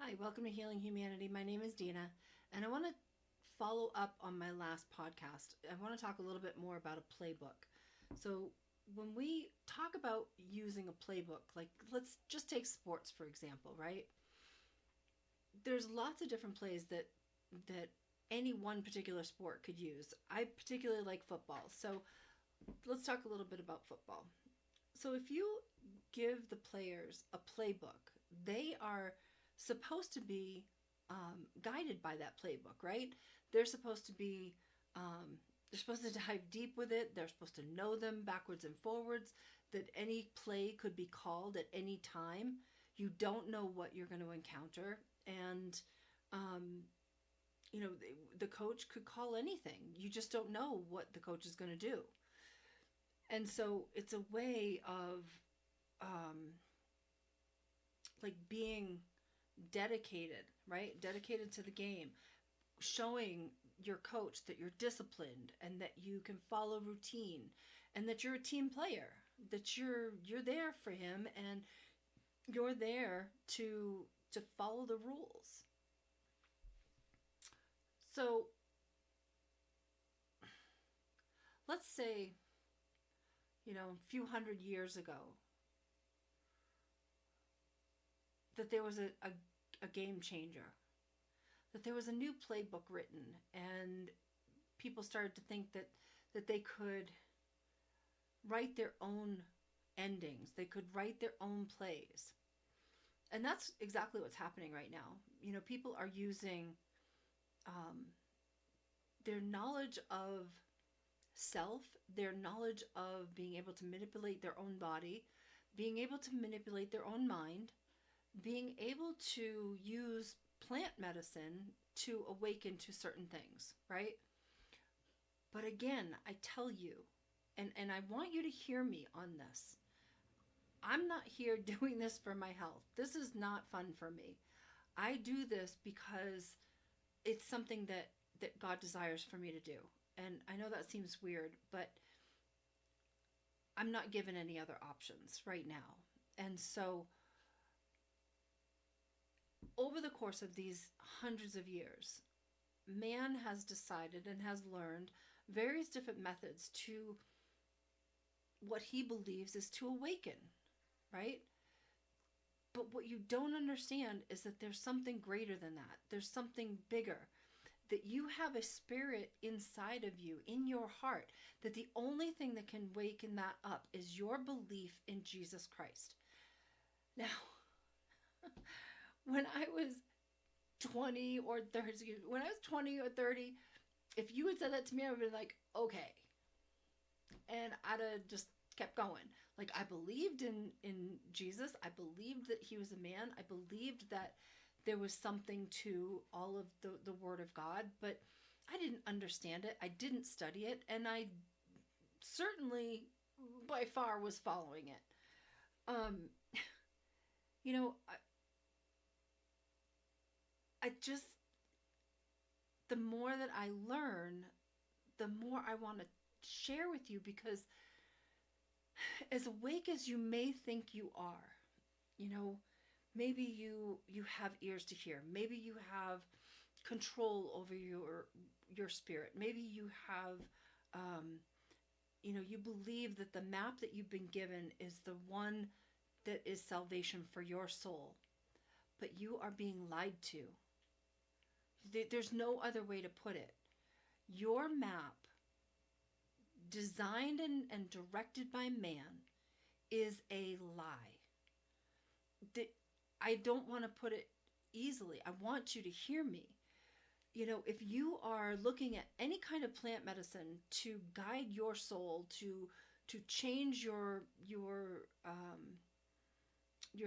Hi, welcome to Healing Humanity. My name is Dina, and I want to follow up on my last podcast. I want to talk a little bit more about a playbook. So, when we talk about using a playbook, like let's just take sports for example, right? There's lots of different plays that any one particular sport could use. I particularly like football. So, let's talk a little bit about football. So, if you give the players a playbook, they are supposed to be guided by that playbook, right? They're supposed to be, they're supposed to dive deep with it. They're supposed to know them backwards and forwards, that any play could be called at any time. You don't know what you're going to encounter. And, um, the coach could call anything. You just don't know what the coach is going to do. And so it's a way of um, like being dedicated, right? Dedicated to the game, showing your coach that you're disciplined and that you can follow routine and that you're a team player, that you're there for him and you're there to follow the rules. So, let's say, a few hundred years ago that there was a game changer, that there was a new playbook written and people started to think that they could write their own endings. They could write their own plays. And that's exactly what's happening right now. People are using um, their knowledge of self, their knowledge of being able to manipulate their own body, being able to manipulate their own mind, being able to use plant medicine to awaken to certain things, right? But again, I tell you, and I want you to hear me on this. I'm not here doing this for my health. This is not fun for me. I do this because it's something that God desires for me to do. And I know that seems weird, but I'm not given any other options right now. And so over the course of these hundreds of years, man has decided and has learned various different methods to what he believes is to awaken, right? But what you don't understand is that there's something greater than that. There's something bigger. That you have a spirit inside of you, in your heart, that the only thing that can waken that up is your belief in Jesus Christ. Now, when I was 20 or 30, when I was 20 or 30, if you had said that to me, I would have been like, okay. And I'd have just kept going. Like, I believed in Jesus. I believed that he was a man. I believed that there was something to all of the Word of God, but I didn't understand it. I didn't study it, and I certainly, by far, was following it. Um, you know, I just, the more that I learn, the more I want to share with you because as awake as you may think you are, you know, maybe you have ears to hear. Maybe you have control over your spirit. Maybe you have you believe that the map that you've been given is the one that is salvation for your soul. But you are being lied to. There's no other way to put it. Your map, designed and directed by man, is a lie. I don't want to put it easily. I want you to hear me. If you are looking at any kind of plant medicine to guide your soul, to change your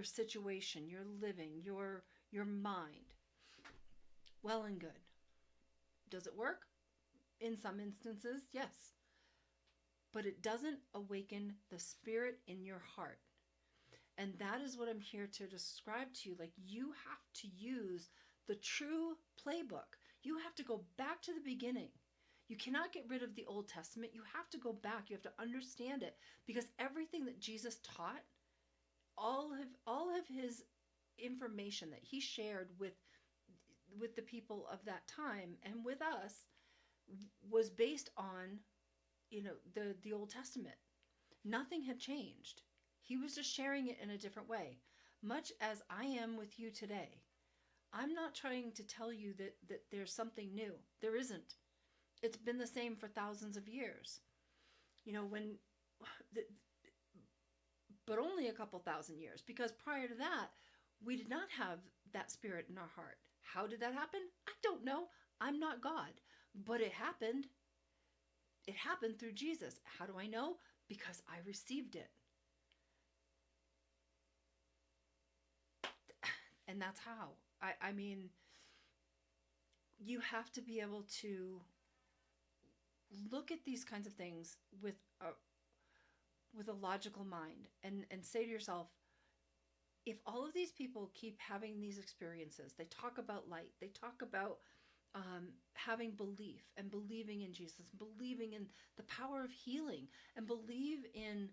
situation, your living, your mind, well and good. Does it work? In some instances, yes. But it doesn't awaken the spirit in your heart. And that is what I'm here to describe to you. Like, you have to use the true playbook. You have to go back to the beginning. You cannot get rid of the Old Testament. You have to go back. You have to understand it, because everything that Jesus taught, all of his information that he shared with the people of that time and with us was based on, the Old Testament. Nothing had changed. He was just sharing it in a different way, much as I am with you today. I'm not trying to tell you that there's something new. There isn't. It's been the same for thousands of years. When the, but only a couple thousand years, because prior to that, we did not have that spirit in our heart. How did that happen? I don't know. I'm not God. But it happened. It happened through Jesus. How do I know? Because I received it. And that's how. I mean, you have to be able to look at these kinds of things with a logical mind and say to yourself, if all of these people keep having these experiences, they talk about light, they talk about having belief and believing in Jesus, believing in the power of healing, and believe in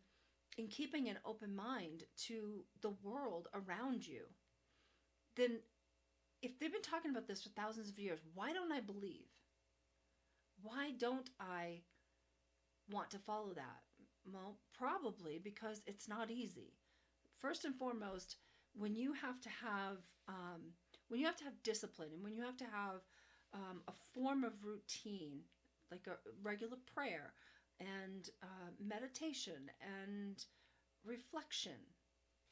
keeping an open mind to the world around you, then if they've been talking about this for thousands of years, why don't I believe? Why don't I want to follow that? Well, probably because it's not easy. First and foremost, when you have to have discipline, and when you have to have a form of routine, like a regular prayer and meditation and reflection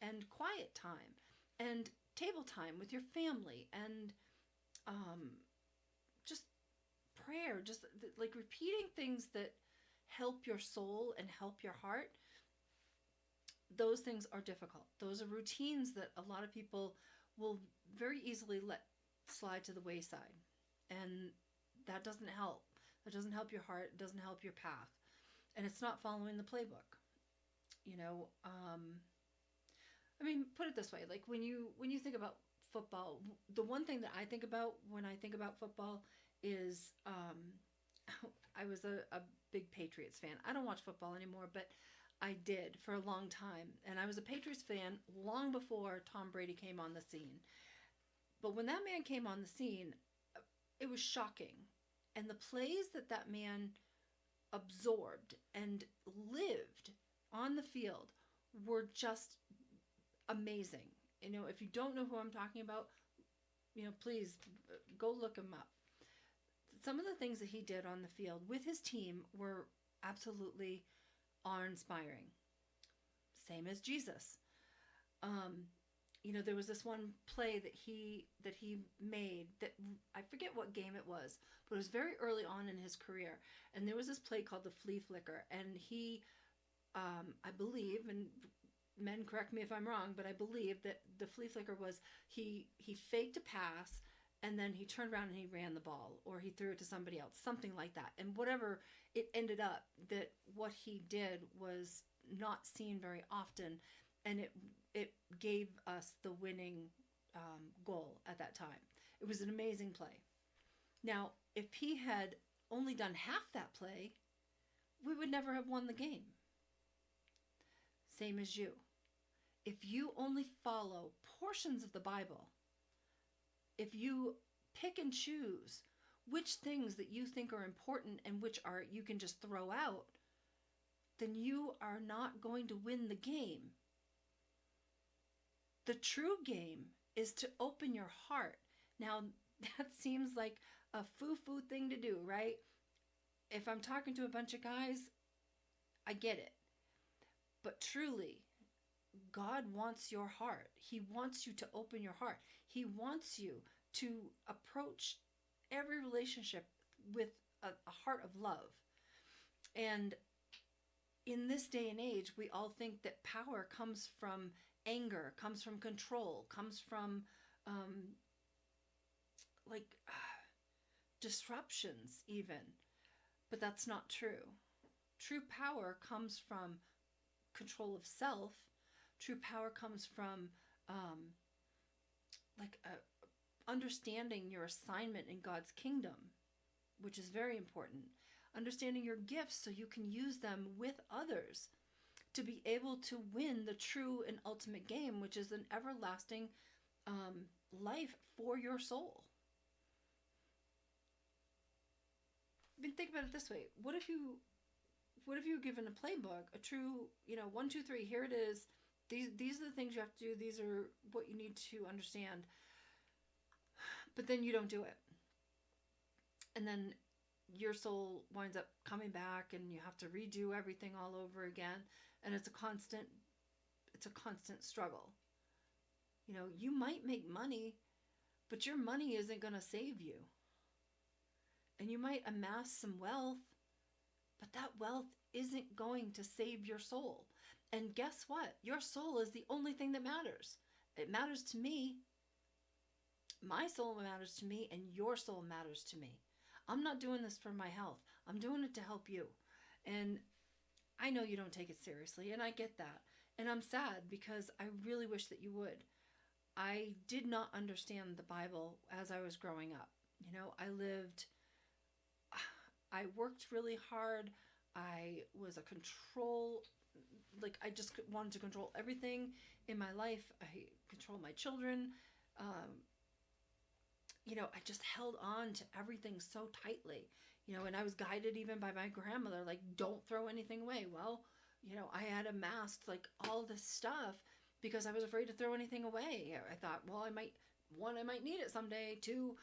and quiet time and table time with your family and just prayer, just like repeating things that help your soul and help your heart, those things are difficult. Those are routines that a lot of people will very easily let slide to the wayside. And that doesn't help. That doesn't help your heart. It doesn't help your path. And it's not following the playbook. I mean, put it this way, like when you think about football, the one thing that I think about when I think about football is I was a big Patriots fan. I don't watch football anymore, but I did for a long time. And I was a Patriots fan long before Tom Brady came on the scene. But when that man came on the scene, it was shocking. And the plays that man absorbed and lived on the field were just amazing. If you don't know who I'm talking about, please go look him up. Some of the things that he did on the field with his team were absolutely awe-inspiring. Same as Jesus. There was this one play that he made that I forget what game it was, but it was very early on in his career. And there was this play called the flea flicker, and he, I believe, and men correct me if I'm wrong, but I believe that the flea flicker was he faked a pass, and then he turned around and he ran the ball, or he threw it to somebody else, something like that. And whatever it ended up, that what he did was not seen very often, and it gave us the winning goal at that time. It was an amazing play. Now, if he had only done half that play, we would never have won the game. Same as you. If you only follow portions of the Bible, if you pick and choose which things that you think are important and which are you can just throw out, then you are not going to win the game. The true game is to open your heart. Now, that seems like a foo-foo thing to do, right? If I'm talking to a bunch of guys, I get it. But truly, God wants your heart. He wants you to open your heart. He wants you to approach every relationship with a heart of love. And in this day and age, we all think that power comes from anger, comes from control, comes from disruptions even. But that's not true. True power comes from control of self. True power comes from understanding your assignment in God's kingdom, which is very important. Understanding your gifts so you can use them with others to be able to win the true and ultimate game, which is an everlasting life for your soul. I mean, think about it this way: what if you were given a playbook, a true, 1, 2, 3, here it is. These are the things you have to do. These are what you need to understand. But then you don't do it, and then your soul winds up coming back, and you have to redo everything all over again, and it's a constant struggle. You might make money, but your money isn't going to save you. And you might amass some wealth, but that wealth isn't going to save your soul. And guess what? Your soul is the only thing that matters. It matters to me. My soul matters to me, and your soul matters to me. I'm not doing this for my health. I'm doing it to help you. And I know you don't take it seriously, and I get that. And I'm sad because I really wish that you would. I did not understand the Bible as I was growing up. I worked really hard. I was a I just wanted to control everything in my life. I control my children. I just held on to everything so tightly, and I was guided even by my grandmother, like, don't throw anything away. Well, I had amassed like all this stuff because I was afraid to throw anything away. I thought, well, I might need it someday. Two,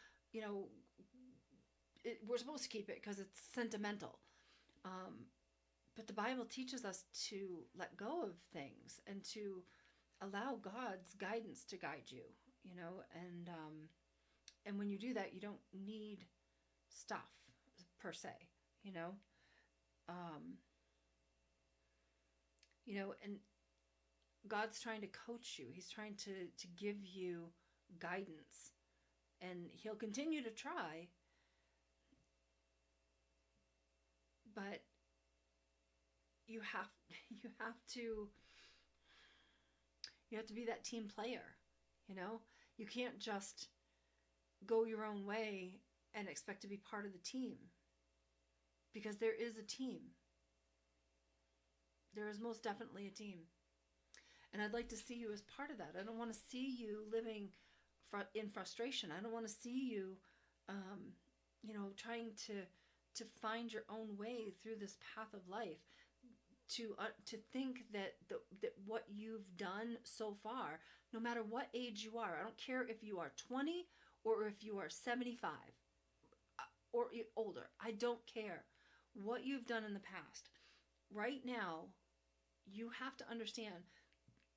we're supposed to keep it because it's sentimental. But the Bible teaches us to let go of things and to allow God's guidance to guide you, and when you do that, you don't need stuff per se, um, and God's trying to coach you. He's trying to give you guidance, and he'll continue to try, but you have to be that team player. You can't just go your own way and expect to be part of the team, because there is a team. There is most definitely a team, and I'd like to see you as part of that. I don't want to see you living in frustration. I don't want to see you trying to find your own way through this path of life, to think that what you've done so far, no matter what age you are, I don't care if you are 20 or if you are 75 or older, I don't care what you've done in the past. Right now, you have to understand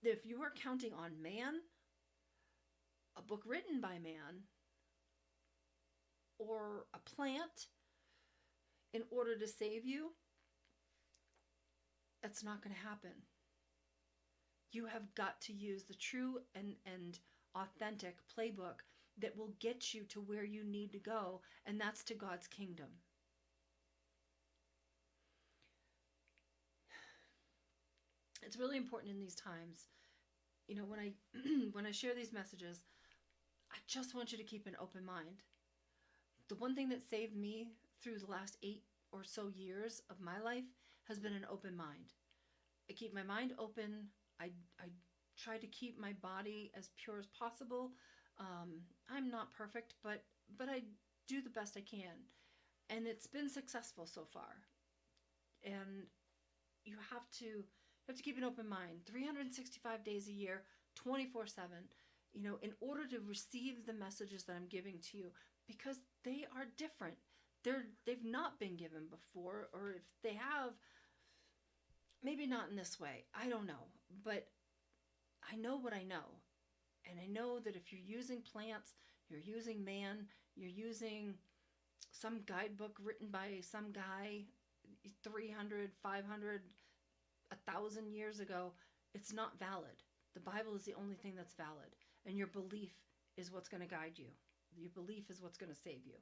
that if you are counting on man, a book written by man, or a plant in order to save you, that's not going to happen. You have got to use the true and authentic playbook that will get you to where you need to go, and that's to God's kingdom. It's really important in these times. When I when I share these messages, I just want you to keep an open mind. The one thing that saved me through the last 8 or so years of my life has been an open mind. I keep my mind open. I try to keep my body as pure as possible. I'm not perfect, but I do the best I can, and it's been successful so far. And you have to keep an open mind, 365 days a year, 24/7. In order to receive the messages that I'm giving to you, because they are different. They've not been given before, or if they have, maybe not in this way. I don't know, but I know what I know. And I know that if you're using plants, you're using man, you're using some guidebook written by some guy 300, 500, 1,000 years ago, it's not valid. The Bible is the only thing that's valid. And your belief is what's going to guide you. Your belief is what's going to save you.